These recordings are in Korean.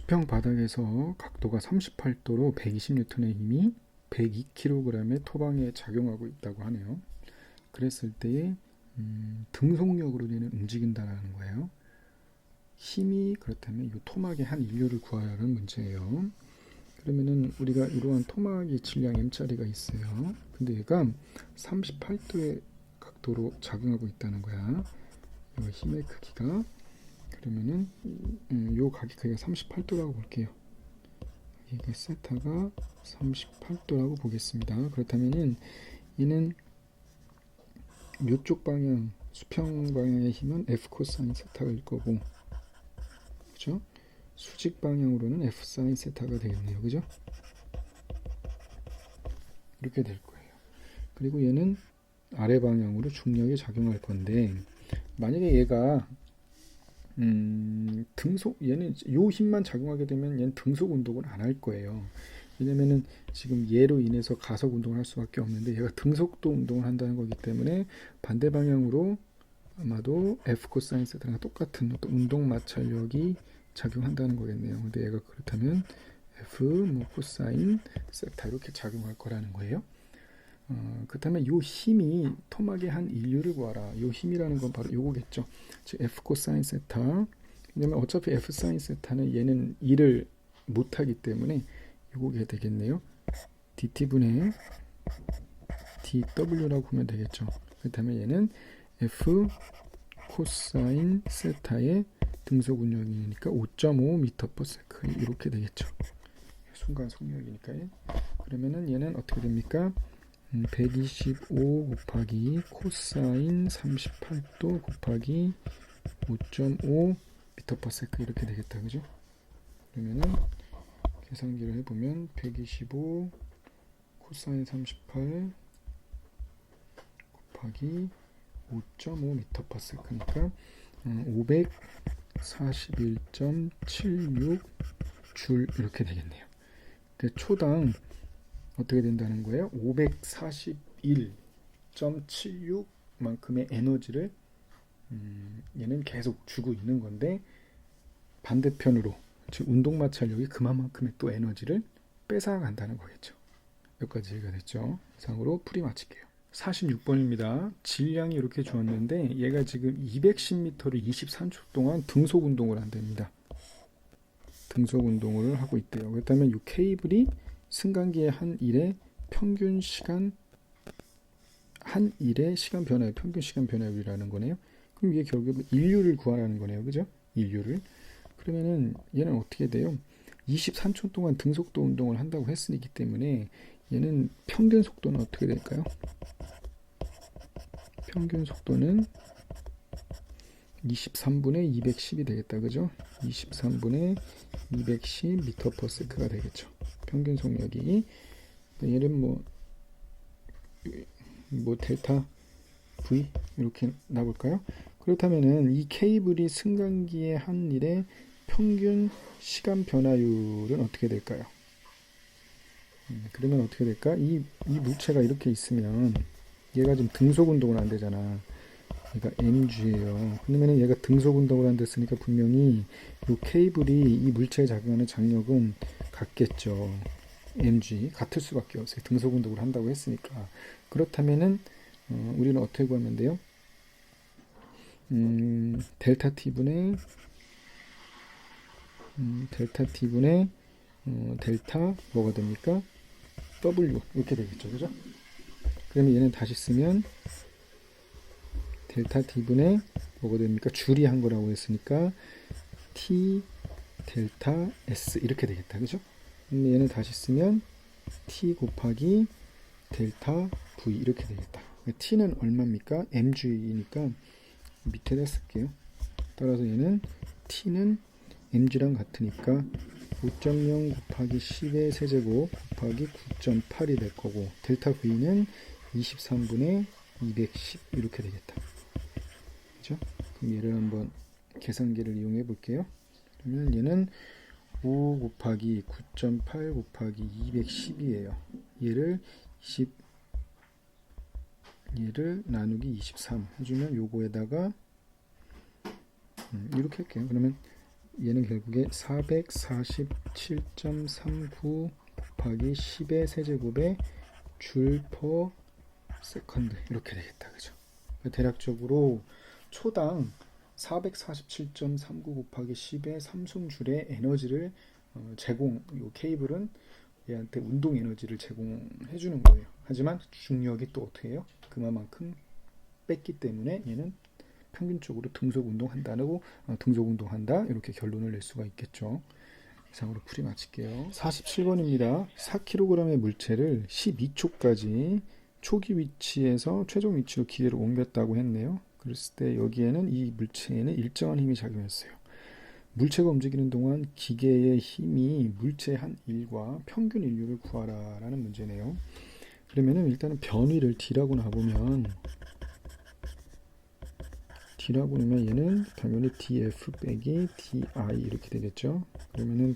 수평 바닥에서 각도가 38도로 120N의 힘이 102kg의 토방에 작용하고 있다고 하네요. 그랬을 때에 등속력으로 얘는 움직인다는 거예요. 힘이 그렇다면 이 토막의 한 인류를 구하라는 문제예요. 그러면은 우리가 이러한 토막의 질량 M짜리가 있어요. 근데 얘가 38도의 각도로 작용하고 있다는 거야. 이 힘의 크기가 그러면은 요 각의 크기가 38도라고 볼게요. 이게 세타가 38도라고 보겠습니다. 그렇다면은 얘는 이쪽 방향 수평 방향의 힘은 F 코사인 세타일 거고, 그죠? 수직 방향으로는 F 사인 세타가 되겠네요, 그죠? 이렇게 될 거예요. 그리고 얘는 아래 방향으로 중력이 작용할 건데, 만약에 얘가 얘는 요 힘만 작용하게 되면 얘는 등속 운동을 안 할 거예요. 왜냐면은 지금 얘로 인해서 가속 운동을 할 수밖에 없는데 얘가 등속도 운동을 한다는 거기 때문에 반대 방향으로 아마도 F 코사인 세타랑 똑같은 어떤 운동 마찰력이 작용한다는 거겠네요. 근데 얘가 그렇다면 F 코사인 세타 이렇게 작용할 거라는 거예요. 그렇다면 이 힘이 토막의 한 인류를 구하라. 이 힘이라는 건 바로 요거겠죠. 즉 F 코사인 세타. 왜냐면 어차피 F 사인 세타는 얘는 일을 못하기 때문에 요게 되겠네요. dt분의 dw라고 보면 되겠죠. 그렇다면 얘는 F 코사인 세타의 등속 운력이니까 5.5m/s 이렇게 되겠죠. 순간 속력이니까요. 그러면은 얘는 어떻게 됩니까? 125 곱하기 코사인 38도 곱하기 5.5m/s 이렇게 되겠다, 그죠? 그러면은 계산기를 해보면 125 코사인 38 곱하기 5.5m/s니까 541.76 줄 이렇게 되겠네요. 근데 초당 어떻게 된다는 거예요? 541.76만큼의 에너지를 얘는 계속 주고 있는 건데 반대편으로 즉 운동마찰력이 그만큼의 또 에너지를 뺏어간다는 거겠죠. 여기까지 얘기가 됐죠. 이상으로 풀이 마칠게요. 46번입니다. 질량이 이렇게 주었는데 얘가 지금 210m를 23초 동안 등속 운동을 한답니다. 등속 운동을 하고 있대요. 그렇다면 이 케이블이 승강기의 한 일의 평균 시간 한 일의 시간 변화율, 평균 시간 변화율이라는 거네요. 그럼 이게 결국 인류를 구하라는 거네요, 그죠? 인류를. 그러면은 얘는 어떻게 돼요? 23초 동안 등속도 운동을 한다고 했으기 때문에 얘는 평균 속도는 어떻게 될까요? 평균 속도는 23분의 210이 되겠다, 그죠? 23분의 210m/s가 되겠죠. 평균 속력이 얘는 뭐 델타 V 이렇게 나올까요? 그렇다면은 이 케이블이 승강기의 한 일의 평균 시간 변화율은 어떻게 될까요? 그러면 어떻게 될까? 이 물체가 이렇게 있으면 얘가 지금 등속 운동을 안 되잖아. 얘가 mg예요. 그러면 얘가 등속 운동을 안 됐으니까 분명히 이 케이블이 이 물체에 작용하는 장력은 같겠죠. mg 같을 수밖에 없어요. 등속 운동을 한다고 했으니까. 그렇다면은 우리는 어떻게 구하면 돼요? 델타 t분의 델타 뭐가 됩니까? w 이렇게 되겠죠, 그죠? 그러면 얘는 다시 쓰면 델타 t분의 뭐가 됩니까? 줄이 한 거라고 했으니까 t 델타 s 이렇게 되겠다, 그죠? 그럼 얘는 다시 쓰면 t 곱하기 델타 v 이렇게 되겠다. t는 얼마입니까? mg이니까 밑에다 쓸게요. 따라서 얘는 t는 mg랑 같으니까 5.0 곱하기 10의 세제곱 곱하기 9.8이 될 거고 델타 v는 23분의 210 이렇게 되겠다. 그죠? 그럼 얘를 한번 계산기를 이용해 볼게요. 그러면 얘는 5 곱하기 9.8 곱하기 210이에요. 얘를 나누기 23 해주면 요거에다가 이렇게 할게요. 그러면 얘는 결국에 447.39 곱하기 10의 세제곱에 줄 퍼 세컨드 이렇게 되겠다. 그죠? 대략적으로 초당 447.39 곱하기 10의 삼성줄의 에너지를 이 케이블은 얘한테 운동 에너지를 제공해 주는 거예요. 하지만 중력이 또 어떻게 해요? 그만큼 뺐기 때문에 얘는 평균적으로 등속 운동한다 이렇게 결론을 낼 수가 있겠죠. 이상으로 풀이 마칠게요. 47번입니다. 4kg의 물체를 12초까지 초기 위치에서 최종 위치로 기계를 옮겼다고 했네요. 그랬을 때 여기에는 이 물체에는 일정한 힘이 작용했어요. 물체가 움직이는 동안 기계의 힘이 물체의 한 일과 평균 인류를 구하라라는 문제네요. 그러면은 일단은 변위를 D라고 놔보면 얘는 당연히 DF 빼기 DI 이렇게 되겠죠. 그러면은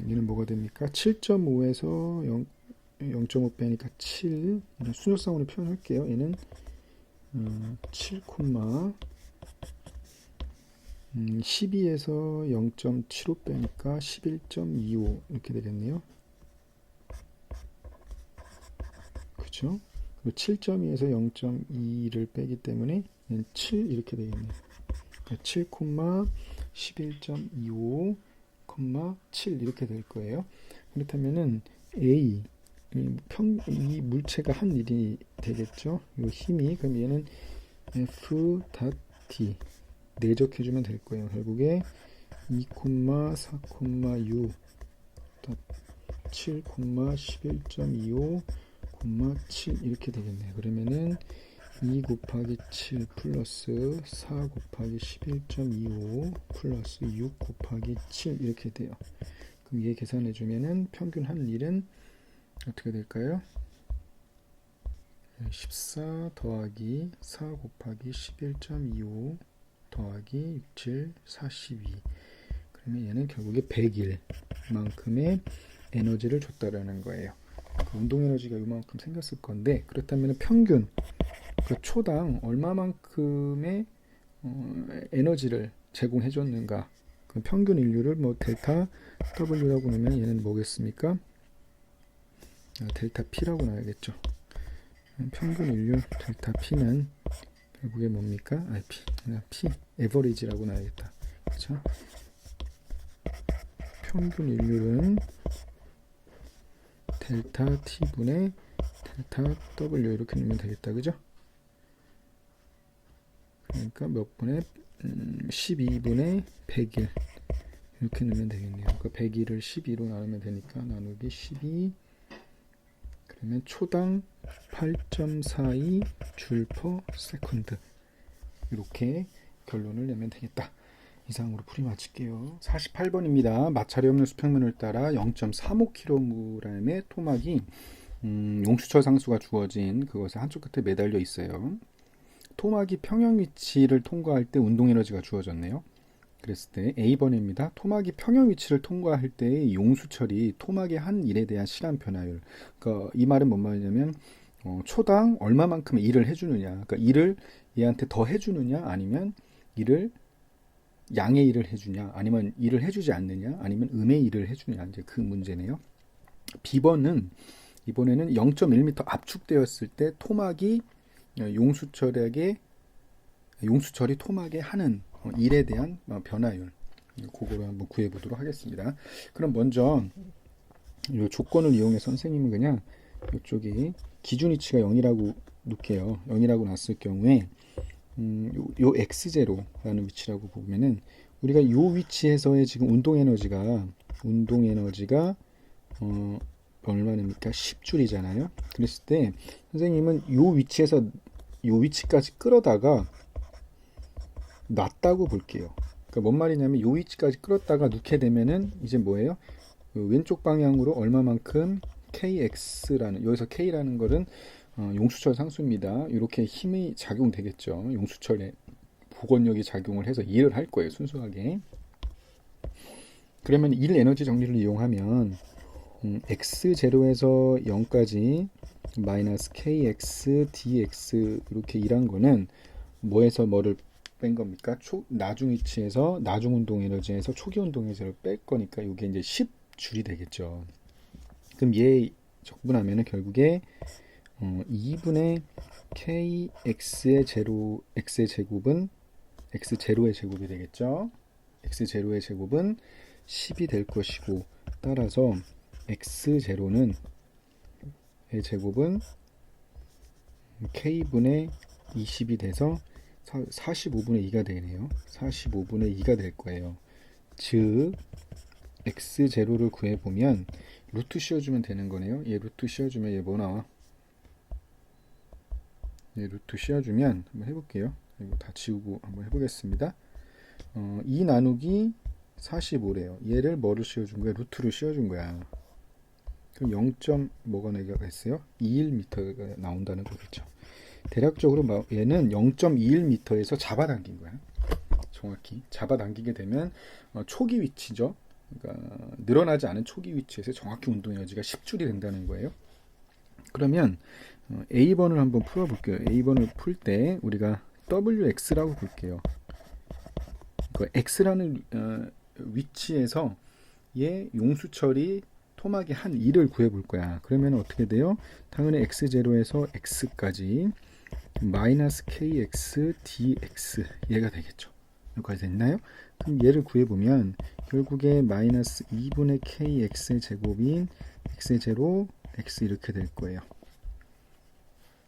얘는 뭐가 됩니까? 7.5에서 0.5 빼니까 7. 순서상으로 표현할게요. 얘는 7, 12에서 0.75 빼니까 11.25 이렇게 되겠네요. 그렇죠? 그리고 7.2에서 0.2를 빼기 때문에 7 이렇게 되겠네요. 7, 11.25, 7 이렇게 될 거예요. 그렇다면은 A 이 물체가 한 일이 되겠죠. 이 힘이 그럼 얘는 F.D 내적해주면 될 거예요. 결국에 2,4,6 7, 11.25, 7 이렇게 되겠네요. 그러면은 2 곱하기 7 플러스 4 곱하기 11.25 플러스 6 곱하기 7 이렇게 돼요. 그럼 얘 계산해주면은 평균 한 일은 어떻게 될까요? 14 더하기 4 곱하기 11.25 더하기 67, 42. 그러면 얘는 결국에 100일만큼의 에너지를 줬다라는 거예요. 그 운동 에너지가 이만큼 생겼을 건데 그렇다면 평균 그 초당 얼마만큼의 에너지를 제공해 줬는가? 그 평균 인류를 뭐 델타 W라고 하면 얘는 뭐겠습니까? 델타 P라고 나야겠죠. 평균 인류 델타 P는 결국에 뭡니까? P 에버리지라고 나야겠다. 그렇죠? 평균 인류는 델타 T분의 델타 W 이렇게 넣으면 되겠다. 그죠? 그러니까 몇 분의 12분의 100일 이렇게 넣으면 되겠네요. 그러니까 100일을 12로 나누면 되니까 나누기 12 그러면 초당 8.42 줄 퍼 세컨드 이렇게 결론을 내면 되겠다. 이상으로 풀이 마칠게요. 48번입니다. 마찰이 없는 수평면을 따라 0.35kg의 토막이 용수철 상수가 주어진 그것의 한쪽 끝에 매달려 있어요. 토막이 평형 위치를 통과할 때 운동 에너지가 주어졌네요. 그랬을 때 A번입니다. 토막이 평형 위치를 통과할 때 용수철이 토막의 한 일에 대한 실험 변화율. 그러니까 이 말은 뭔 말이냐면 초당 얼마만큼의 일을 해주느냐. 그러니까 일을 얘한테 더 해주느냐, 아니면 양의 일을 해주냐, 아니면 일을 해주지 않느냐, 아니면 음의 일을 해주냐. 이제 그 문제네요. B번은 이번에는 0.1m 압축되었을 때 토막이 용수철이 토막에 하는 일에 대한 변화율, 그거를 한번 구해보도록 하겠습니다. 그럼 먼저 이 조건을 이용해 선생님은 그냥 이쪽이 기준 위치가 0이라고 놓을게요. 0이라고 놨을 경우에 요 x0라는 위치라고 보면은 우리가 요 위치에서의 지금 운동 에너지가 얼마입니까? 10줄이잖아요. 그랬을 때 선생님은 요 위치에서 요 위치까지 끌어다가 놨다고 볼게요. 그러니까 뭔 말이냐면 요 위치까지 끌었다가 놓게 되면은 이제 뭐예요? 그 왼쪽 방향으로 얼마만큼 kx라는, 여기서 k라는 거는 용수철 상수입니다. 이렇게 힘이 작용되겠죠. 용수철에 복원력이 작용을 해서 일을 할 거예요. 순수하게. 그러면 일 에너지 정리를 이용하면 x0에서 0까지 마이너스 kx dx 이렇게 일한 거는 뭐에서 뭐를 뺀 겁니까? 나중 위치에서 나중 운동 에너지에서 초기 운동 에너지를 뺄 거니까 이게 이제 10줄이 되겠죠. 그럼 얘 적분하면은 결국에 2분의 kx의 제로 x의 제곱은 x0의 제곱이 되겠죠. x0의 제곱은 10이 될 것이고 따라서 x0는 의 제곱은 k분의 20이 돼서 45분의 2가 되네요. 45분의 2가 될 거예요. 즉 x0를 구해보면 루트 씌워주면 되는 거네요. 얘 루트 씌워주면 얘 뭐 나와? 얘 루트 씌워주면 한번 해볼게요. 이거 다 지우고 한번 해보겠습니다. 2 나누기 45래요. 얘를 뭐를 씌워준 거야? 루트로 씌워준 거야. 그럼 0. 뭐가 나겠어요? 21m가 나온다는 거겠죠. 대략적으로 얘는 0.21m에서 잡아당긴 거야. 정확히 잡아당기게 되면 초기 위치죠. 그러니까 늘어나지 않은 초기 위치에서 정확히 운동 에너지가 10줄이 된다는 거예요. 그러면 A번을 한번 풀어볼게요. A번을 풀 때 우리가 WX라고 볼게요. 그 X라는 위치에서 얘 용수철이 토막의 한 1을 구해볼 거야. 그러면 어떻게 돼요? 당연히 x0에서 x까지 마이너스 kx dx 얘가 되겠죠. 여기까지 됐나요? 그럼 얘를 구해보면 결국에 마이너스 2분의 kx의 제곱인 x0 x 이렇게 될 거예요.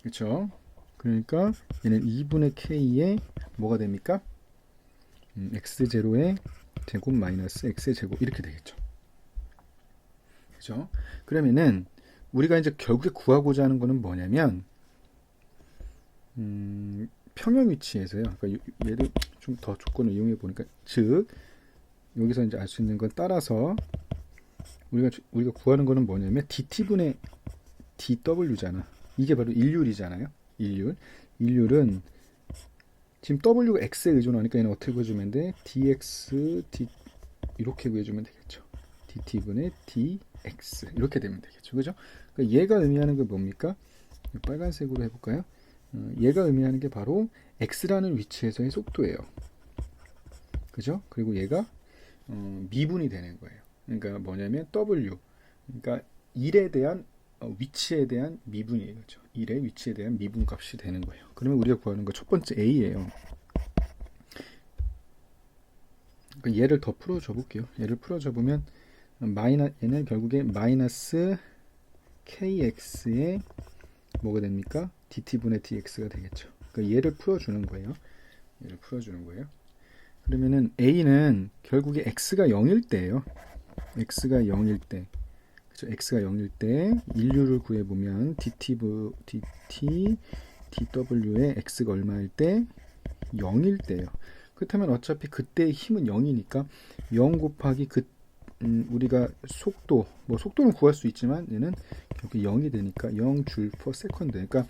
그렇죠? 그러니까 얘는 2분의 k의 뭐가 됩니까? x0의 제곱 마이너스 x의 제곱 이렇게 되겠죠. 그죠? 그러면은 우리가 이제 결국에 구하고자 하는 거는 뭐냐면 평형 위치에서요. 그러니까 얘를 좀 더 조건을 이용해 보니까 즉 여기서 이제 알 수 있는 건 따라서 우리가 구하는 거는 뭐냐면 dt분의 dw잖아. 이게 바로 일률이잖아요. 일률은 지금 w가 x에 의존하니까 얘는 어떻게 구해주면 돼? dx d 이렇게 구해주면 되겠죠. dt분의 dx 이렇게 되면 되겠죠. 그죠? 그러니까 얘가 의미하는 게 뭡니까? 빨간색으로 해볼까요? 얘가 의미하는 게 바로 x라는 위치에서의 속도예요. 그죠? 그리고 얘가 미분이 되는 거예요. 그러니까 뭐냐면 w 그러니까 1에 대한 위치에 대한 미분이에요. 그렇죠? 1의 위치에 대한 미분 값이 되는 거예요. 그러면 우리가 구하는 거 첫 번째 a예요. 그러니까 얘를 더 풀어줘 볼게요. 얘를 풀어줘 보면 얘는 결국에 마이너스 kx의 뭐가 됩니까? dt분의 dx가 되겠죠. 그러니까 얘를 풀어주는 거예요. 그러면은 a는 결국에 x가 0일 때예요. x가 0일 때, 그렇죠? x가 0일 때 인류를 구해보면 dt dw의 x가 얼마일 때? 0일 때예요. 그렇다면 어차피 그때의 힘은 0이니까 0 곱하기 우리가 속도는 구할 수 있지만 얘는 결국 0이 되니까 0줄 per second. 그러니까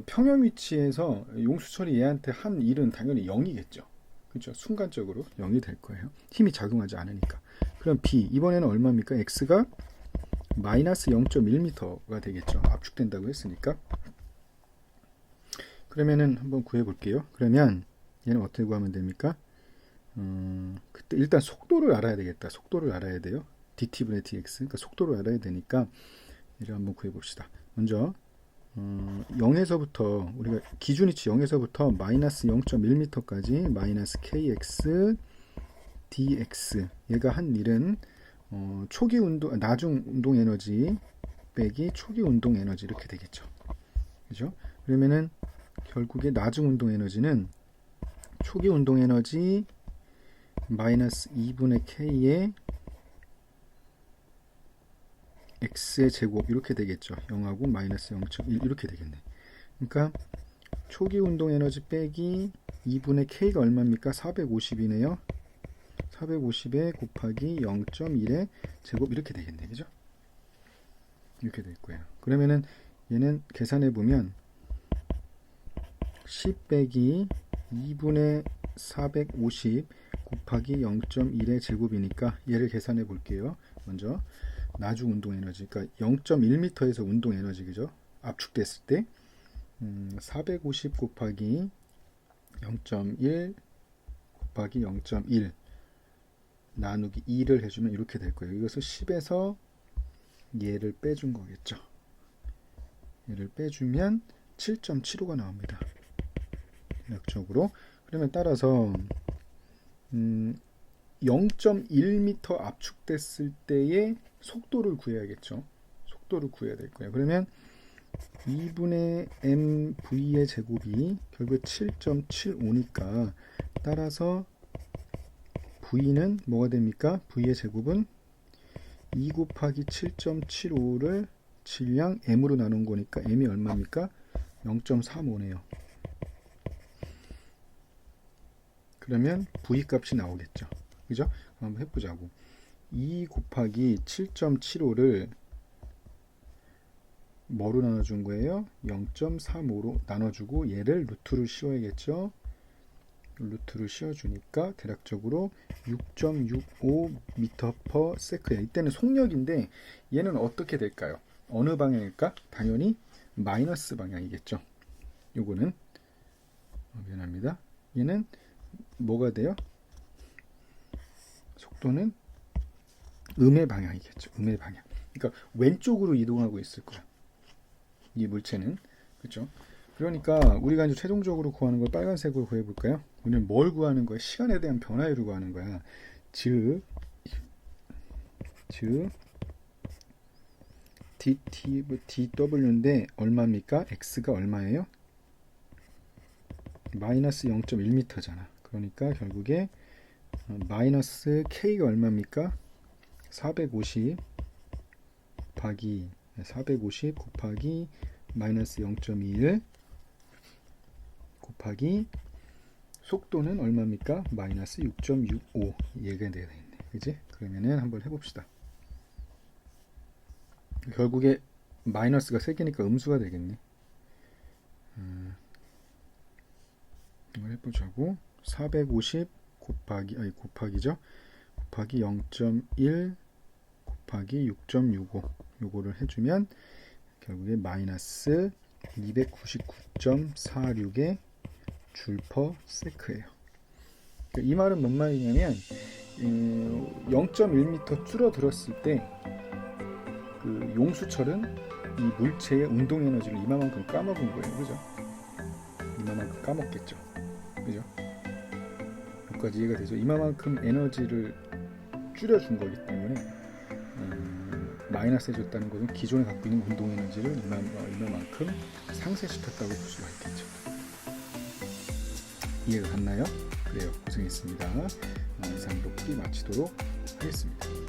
평형 위치에서 용수철이 얘한테 한 일은 당연히 0이겠죠. 그렇죠? 순간적으로 0이 될 거예요. 힘이 작용하지 않으니까. 그럼 B 이번에는 얼마입니까? X가 마이너스 0.1m가 되겠죠. 압축된다고 했으니까. 그러면은 한번 구해볼게요. 그러면 얘는 어떻게 구하면 됩니까? 그때 일단 속도를 알아야 되겠다. 속도를 알아야 돼요. dt분의 dx. 그러니까 속도를 알아야 되니까 얘를 한번 구해봅시다. 먼저 0에서부터 우리가 기준위치 0에서부터 마이너스 0.1m까지 마이너스 kx dx 얘가 한 일은 초기 운동 나중 운동 에너지 빼기 초기 운동 에너지 이렇게 되겠죠. 그죠? 그러면은 결국에 나중 운동 에너지는 초기 운동 에너지 마이너스 2분의 k의 x의 제곱 이렇게 되겠죠. 0하고 마이너스 0.1 이렇게 되겠네. 그러니까 초기 운동 에너지 빼기 2분의 k가 얼마입니까? 450이네요. 450에 곱하기 0.1의 제곱 이렇게 되겠네. 그죠? 이렇게 될 거예요. 그러면은 얘는 계산해 보면 10 빼기 2분의 450 곱하기 0.1의 제곱이니까 얘를 계산해 볼게요. 먼저 나중 운동 에너지, 그러니까 0.1m에서 운동 에너지, 그죠? 압축됐을 때 450 곱하기 0.1 곱하기 0.1 나누기 2를 해주면 이렇게 될 거예요. 이것을 10에서 얘를 빼준 거겠죠. 얘를 빼주면 7.75가 나옵니다. 대략적으로. 그러면 따라서 0.1m 압축됐을 때의 속도를 구해야겠죠. 속도를 구해야 될 거예요. 그러면 2분의 mv의 제곱이 결국 7.75니까 따라서 v는 뭐가 됩니까? v의 제곱은 2 곱하기 7.75를 질량 m으로 나눈 거니까 m이 얼마입니까? 0.35네요. 그러면 v 값이 나오겠죠. 그죠? 한번 해보자고. 2 곱하기 7.75를 뭐로 나눠준 거예요? 0.35로 나눠주고 얘를 루트를 씌워야겠죠. 루트를 씌워주니까 대략적으로 6.65m/s야. 이때는 속력인데 얘는 어떻게 될까요? 어느 방향일까? 당연히 마이너스 방향이겠죠. 요거는 미안합니다. 얘는 뭐가 돼요? 속도는 음의 방향이겠죠. 음의 방향. 그러니까 왼쪽으로 이동하고 있을 거야. 이 물체는. 그렇죠? 그러니까 우리가 이제 최종적으로 구하는 걸 빨간색으로 구해 볼까요? 우리는 뭘 구하는 거야? 시간에 대한 변화율을 구하는 거야. 즉 dw인데 얼마입니까? x가 얼마예요? 마이너스 0.1m잖아. 그러니까 결국에 마이너스 k가 얼마입니까? 450 곱하기 마이너스 0.21 곱하기 속도는 얼마입니까? 마이너스 6.65 얘가 되어 있네. 그지? 그러면은 한번 해봅시다. 결국에 마이너스가 3개니까 음수가 되겠네. 이걸 해보자고. 450 곱하기죠. 곱하기 0.1 곱하기 6.65 요거를 해주면 결국에 마이너스 299.46의 줄 퍼 세크예요. 이 말은 뭔 말이냐면 0.1m 줄어들었을 때 그 용수철은 이 물체의 운동 에너지를 이만큼 까먹은 거예요. 그죠? 이만큼 까먹겠죠. 그죠? 여기까지 이해가 되죠? 이만큼 에너지를 줄여준 거기 때문에 마이너스 해줬다는 것은 기존에 갖고 있는 운동 에너지를 이만큼 상쇄시켰다고 볼 수가 있겠죠. 이해가 갔나요? 그래요. 고생했습니다. 이상으로 풀이 마치도록 하겠습니다.